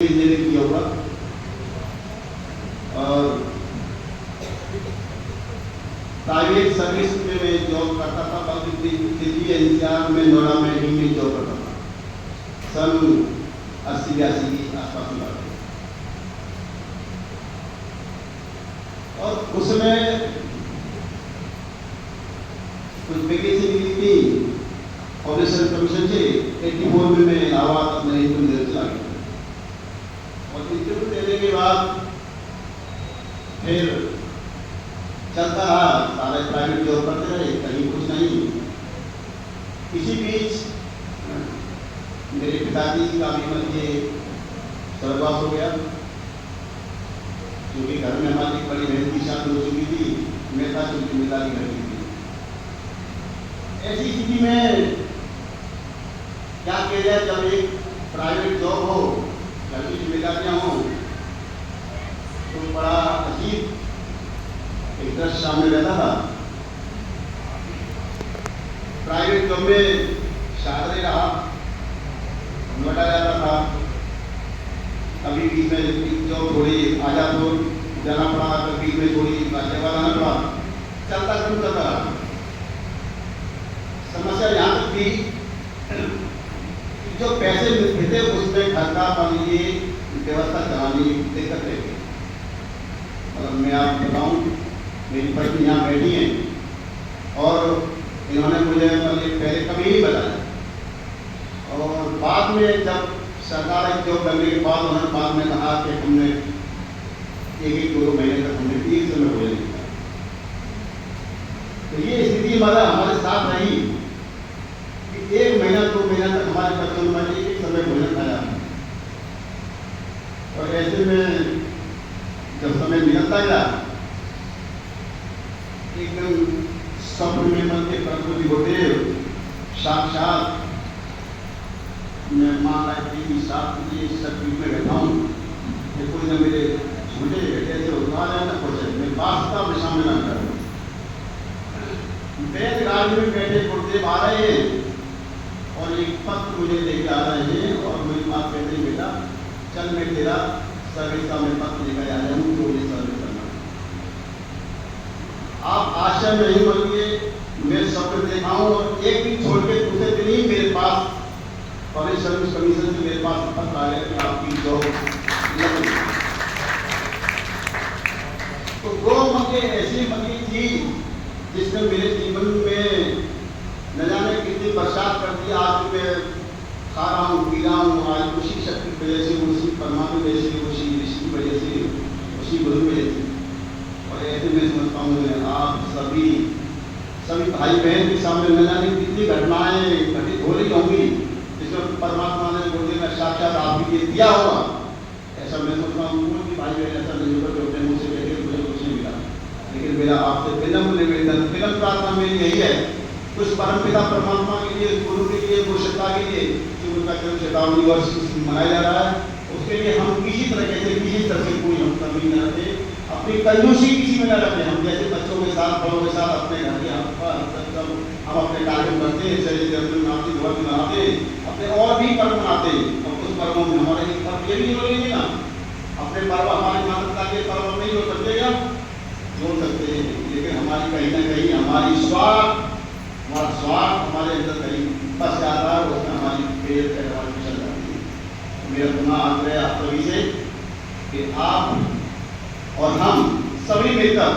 Engineering किया हुआ और प्राइवेट सर्विस में मैं जॉब करता था। बल्कि दिल्ली एनसीआर में नोएडा में ही में जॉब करता था। सन 80-82 के आसपास की बात है। और उसमें कुछ वैकेंसी मिली थी ऑपरेशन कमीशन से। 84 में मैं इलाहाबाद अपने इंटरव्यू देने चला गया और इंटरव्यू देने के बाद फिर चलता रहा। सारे प्राइवेट जॉब करते रहे, कहीं कुछ नहीं। इसी बीच मेरे पिताजी का भी मुझे स्वर्गवास हो गया, क्योंकि घर में हमारी बड़ी बहन की शादी हो चुकी थी। मेरे पास जिम्मेदारी घर की थी। ऐसी स्थिति में क्या किया जाए, जब एक प्राइवेट जॉब हो, घर की जिम्मेदारियां हो, तो बड़ा अजीब एक दृश्य सामने रहता था। प्राइवेट जॉब में शादी रहा, नोएडा जाता था। कभी बीच में जॉब थोड़ी आजाद हो जाना पड़ा, कभी बीच में थोड़ी गाजियाबाद आना पड़ा। चलता चलता रहा। समस्या यहाँ तक थी कि जो पैसे मिलते थे उसमें घर का मान लीजिए व्यवस्था चलाने की दिक्कत रहती। मतलब मैं आपको बताऊँ, मेरी पत्नी यहाँ बैठी है और इन्होंने मुझे पहले कभी नहीं बताया। और बाद में जब सरकार जॉब करने के बाद उन्होंने बाद में कहा कि हमने 1-2 महीने तक हमने ठीक समय भोजन किया। तो ये स्थिति हमारे साथ रही कि 1 महीना 2 महीना तक हमारे बच्चों ने एक समय भोजन खाया। और ऐसे में जब समय निकलता गया, एकदम स्वप्न में मन के प्रकृति गुरुदेव साक्षात मैं माँ गायत्री की साथ शक्ति में बैठा हूँ कि कोई ना मेरे छोटे बेटे से उठा जाए ना पहुँचे, मैं वास्तव में सामने ना करूँ। बैलगाड़ी में बैठे गुरुदेव आ रहे हैं और एक पत्र मुझे लेके आ रहे हैं और मेरी माँ कहते हैं, बेटा चल मैं तेरा सर्विस का मैं पत्र लेकर आ रहा हूँ, जो मुझे सर्विस करना है। आप आश्चर्य नहीं बनिए, मैं स्वप्न देखा हूँ और एक दिन छोड़ के दूसरे दिन ही मेरे पास पब्लिक सर्विस कमीशन से मेरे पास पत्र आ गया कि आपकी जॉब लग गई। तो वो मुझे ऐसी मनी थी जिसने मेरे जीवन में न जाने कितनी बरसात कर दी। आज मैं खा रहा हूँ, पी रहा हूँ, आज उसी शक्ति की वजह से, उसी परमात्मा की वजह से, उसी ऋषि की वजह से, उसी गुरु की वजह से। और ऐसे में समझता हूँ आप सभी भाई बहन के सामने न जाने कितनी घटनाएं घटित हो रही होंगी जिसमें परमात्मा ने गुरुदेव में साक्षात आपके लिए दिया होगा। ऐसा मैं सोचता हूँ कि भाई बहन ऐसा नहीं होगा जो अपने मुँह से कहते मुझे कुछ नहीं मिला। लेकिन मेरा आपसे विनम्र निवेदन, विनम्र प्रार्थना मेरी यही है, उस परमपिता परमात्मा के लिए, गुरु के लिए, गुरुशक्ता के लिए जो उनका जन्म चेतावनी वर्ष मनाया जा रहा है, उसके लिए हम किसी तरह से कोई हम कमी न रखें, अपनी कंजूसी किसी में न रखें। हम जैसे बच्चों के साथ, बड़ों के साथ अपने घर के हम अपने कार्यक्रम करते हैं, शरीर मनाते, ध्वज मनाते, अपने और भी पर्व मनाते हैं। और उस पर्वों में हमारे पर्व ये भी जोड़ लीजिए ना, अपने पर्व हमारे माता पिता के पर्व हम नहीं जोड़ सकते क्या? जोड़ सकते हैं, लेकिन हमारी कहीं ना कहीं हमारा स्वार्थ हमारे अंदर कहीं फंस जाता है, उसमें हमारी पेड़ पैदावार चल जाती है। मेरा पुनः आग्रह आप सभी से कि आप और हम सभी मिलकर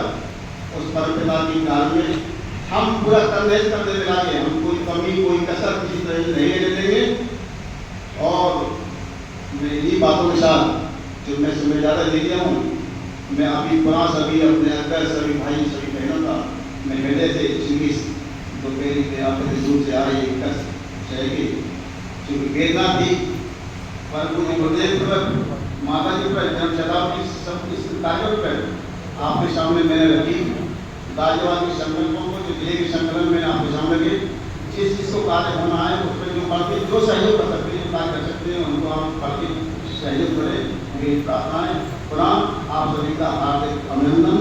उस परमपिता की काल में हम पूरा संदेश करते मिलाएंगे। हम कोई कमी, कोई कसर किसी तरह नहीं लेने देंगे। और मेरी बातों के साथ जो मैं समय ज़्यादा दे दिया हूँ, मैं अभी पुनः सभी अपने अंदर सभी भाई सभी बहनों का मैं हृदय से चूँकि दोपहरी में अपने दूर से आ रही एक कष्ट चाहिए चूँकि वेदना थी, पर गुरुदेव पर, माता जी पर, जन्म शताब्दी सब इस कार्यों पर आपके सामने मैंने रखी। गाजियाबाद के संकल्पों को, जो जिले के संकलन मैंने आपके सामने रखे। जिस चीज़ को कार्य होना है उसमें जो बढ़ते जो सहयोग कर सकते हैं, कार्य कर सकते हैं, उनको आप बढ़ सहयोग करें। मेरी प्रार्थना है। पुनः आप सभी का हार्दिक अभिनंदन।